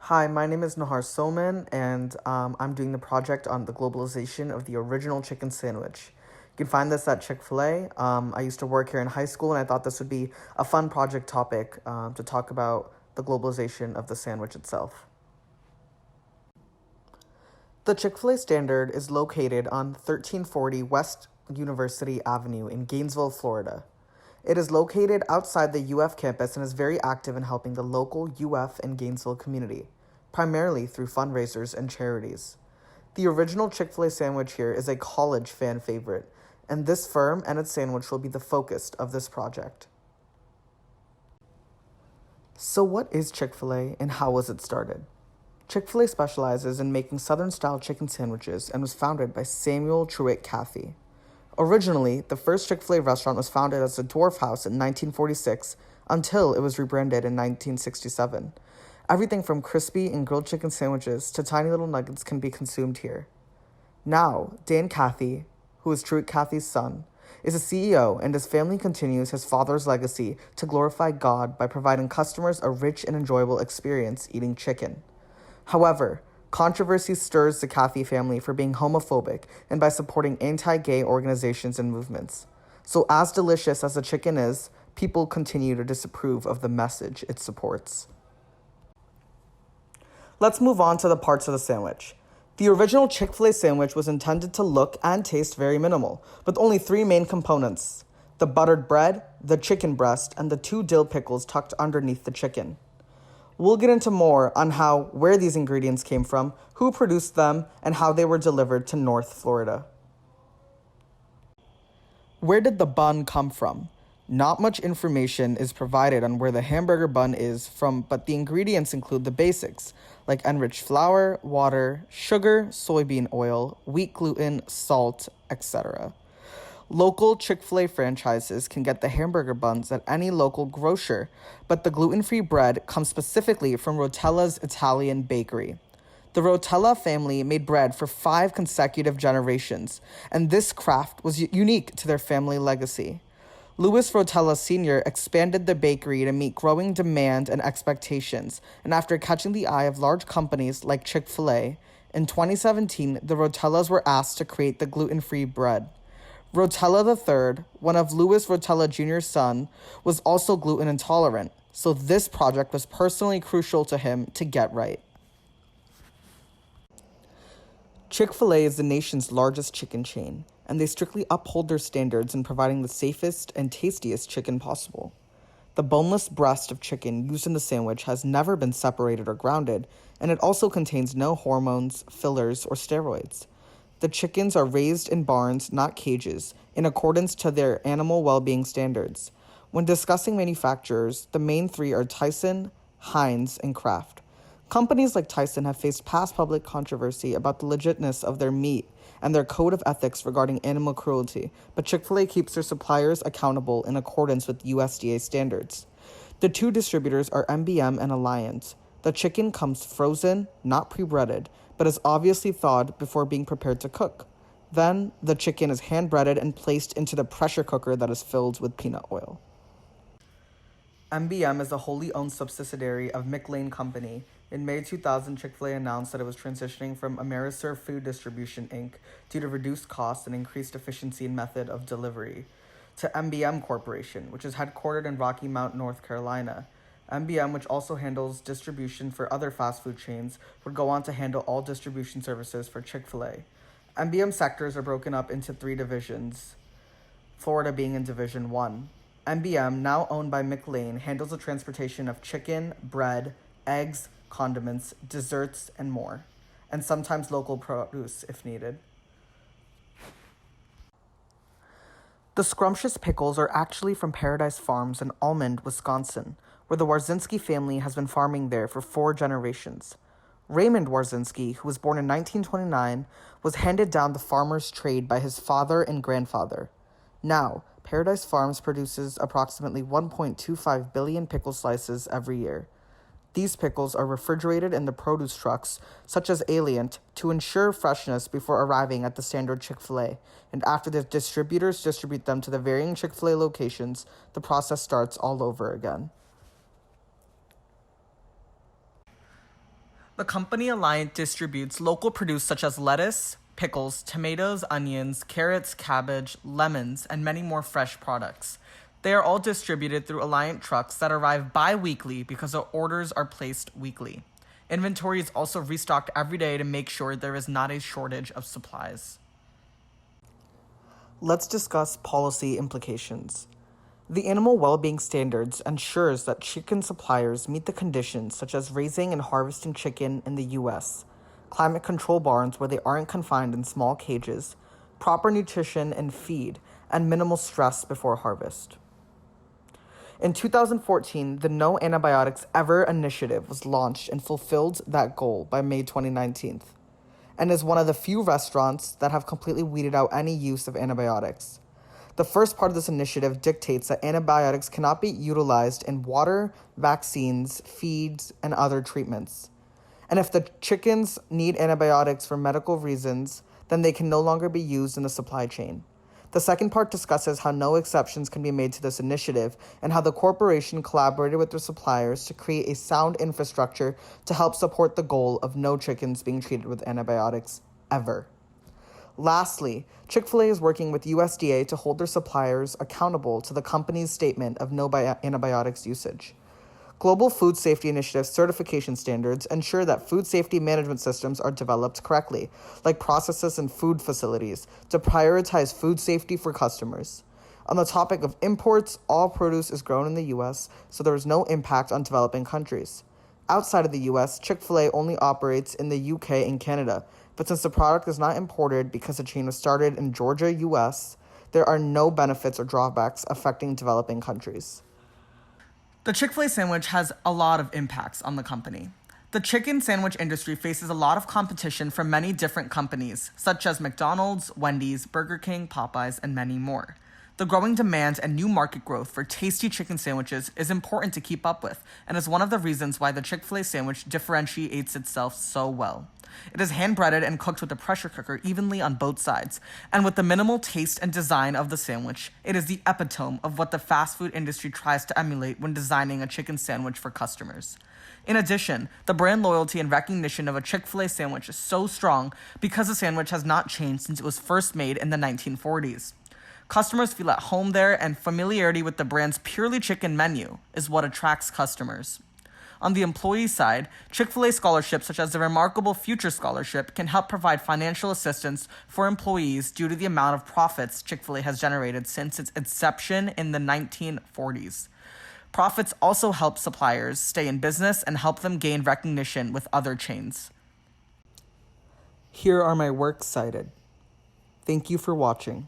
Hi, my name is Nihar and I'm doing the project on the globalization of the original chicken sandwich. You can find this at Chick-fil-A. I used to work here in high school, and I thought this would be a fun project topic to talk about the globalization of the sandwich itself. The Chick-fil-A standard is located on 1340 West University Avenue in Gainesville, Florida. It is located outside the UF campus and is very active in helping the local UF and Gainesville community, primarily through fundraisers and charities. The original Chick-fil-A sandwich here is a college fan favorite, and this firm and its sandwich will be the focus of this project. So what is Chick-fil-A and how was it started? Chick-fil-A specializes in making Southern-style chicken sandwiches and was founded by Samuel Truitt Cathy. Originally, the first Chick-fil-A restaurant was founded as a dwarf house in 1946 until it was rebranded in 1967. Everything from crispy and grilled chicken sandwiches to tiny little nuggets can be consumed here. Now, Dan Cathy, who is Truitt Cathy's son, is a CEO, and his family continues his father's legacy to glorify God by providing customers a rich and enjoyable experience eating chicken. However, controversy stirs the Cathy family for being homophobic and by supporting anti-gay organizations and movements. So as delicious as the chicken is, people continue to disapprove of the message it supports. Let's move on to the parts of the sandwich. The original Chick-fil-A sandwich was intended to look and taste very minimal, with only 3 main components: the buttered bread, the chicken breast, and the 2 dill pickles tucked underneath the chicken. We'll get into more on where these ingredients came from, who produced them, and how they were delivered to North Florida. Where did the bun come from? Not much information is provided on where the hamburger bun is from, but the ingredients include the basics, like enriched flour, water, sugar, soybean oil, wheat gluten, salt, etc. Local Chick-fil-A franchises can get the hamburger buns at any local grocer, but the gluten-free bread comes specifically from Rotella's Italian bakery. The Rotella family made bread for 5 consecutive generations, and this craft was unique to their family legacy. Louis Rotella Sr. expanded the bakery to meet growing demand and expectations, and after catching the eye of large companies like Chick-fil-A, in 2017, the Rotellas were asked to create the gluten-free bread. Rotella III, one of Louis Rotella Jr.'s son, was also gluten intolerant, so this project was personally crucial to him to get right. Chick-fil-A is the nation's largest chicken chain, and they strictly uphold their standards in providing the safest and tastiest chicken possible. The boneless breast of chicken used in the sandwich has never been separated or grounded, and it also contains no hormones, fillers, or steroids. The chickens are raised in barns, not cages, in accordance to their animal well-being standards. When discussing manufacturers, the main 3 are Tyson, Heinz, and Kraft. Companies like Tyson have faced past public controversy about the legitness of their meat and their code of ethics regarding animal cruelty, but Chick-fil-A keeps their suppliers accountable in accordance with USDA standards. The 2 distributors are MBM and Alliance. The chicken comes frozen, not pre-breaded, but is obviously thawed before being prepared to cook. Then, the chicken is hand-breaded and placed into the pressure cooker that is filled with peanut oil. MBM is a wholly owned subsidiary of McLane Company. In May 2000, Chick-fil-A announced that it was transitioning from Ameriserve Food Distribution, Inc. due to reduced costs and increased efficiency and method of delivery, to MBM Corporation, which is headquartered in Rocky Mount, North Carolina. MBM, which also handles distribution for other fast food chains, would go on to handle all distribution services for Chick-fil-A. MBM sectors are broken up into 3 divisions, Florida being in Division 1. MBM, now owned by McLane, handles the transportation of chicken, bread, eggs, condiments, desserts, and more, and sometimes local produce if needed. The scrumptious pickles are actually from Paradise Farms in Almond, Wisconsin, where the Warzinski family has been farming there for 4 generations. Raymond Warzinski, who was born in 1929, was handed down the farmer's trade by his father and grandfather. Now, Paradise Farms produces approximately 1.25 billion pickle slices every year. These pickles are refrigerated in the produce trucks, such as Alliant, to ensure freshness before arriving at the standard Chick-fil-A, and after the distributors distribute them to the varying Chick-fil-A locations, the process starts all over again. The company Alliant distributes local produce such as lettuce, pickles, tomatoes, onions, carrots, cabbage, lemons, and many more fresh products. They are all distributed through Alliant trucks that arrive bi-weekly because the orders are placed weekly. Inventory is also restocked every day to make sure there is not a shortage of supplies. Let's discuss policy implications. The animal well-being standards ensures that chicken suppliers meet the conditions such as raising and harvesting chicken in the U.S., climate control barns where they aren't confined in small cages, proper nutrition and feed, and minimal stress before harvest. In 2014, the No Antibiotics Ever initiative was launched and fulfilled that goal by May 2019, and is one of the few restaurants that have completely weeded out any use of antibiotics. The first part of this initiative dictates that antibiotics cannot be utilized in water, vaccines, feeds, and other treatments. And if the chickens need antibiotics for medical reasons, then they can no longer be used in the supply chain. The second part discusses how no exceptions can be made to this initiative and how the corporation collaborated with their suppliers to create a sound infrastructure to help support the goal of no chickens being treated with antibiotics ever. Lastly, Chick-fil-A is working with USDA to hold their suppliers accountable to the company's statement of no antibiotics usage. Global Food Safety Initiative certification standards ensure that food safety management systems are developed correctly, like processes in food facilities, to prioritize food safety for customers. On the topic of imports, all produce is grown in the U.S., so there is no impact on developing countries. Outside of the U.S., Chick-fil-A only operates in the U.K. and Canada, but since the product is not imported because the chain was started in Georgia, U.S., there are no benefits or drawbacks affecting developing countries. The Chick-fil-A sandwich has a lot of impacts on the company. The chicken sandwich industry faces a lot of competition from many different companies, such as McDonald's, Wendy's, Burger King, Popeyes, and many more. The growing demand and new market growth for tasty chicken sandwiches is important to keep up with, and is one of the reasons why the Chick-fil-A sandwich differentiates itself so well. It is hand-breaded and cooked with a pressure cooker evenly on both sides, and with the minimal taste and design of the sandwich, it is the epitome of what the fast food industry tries to emulate when designing a chicken sandwich for customers. In addition, the brand loyalty and recognition of a Chick-fil-A sandwich is so strong because the sandwich has not changed since it was first made in the 1940s. Customers feel at home there, and familiarity with the brand's purely chicken menu is what attracts customers. On the employee side, Chick-fil-A scholarships such as the Remarkable Future Scholarship can help provide financial assistance for employees due to the amount of profits Chick-fil-A has generated since its inception in the 1940s. Profits also help suppliers stay in business and help them gain recognition with other chains. Here are my works cited. Thank you for watching.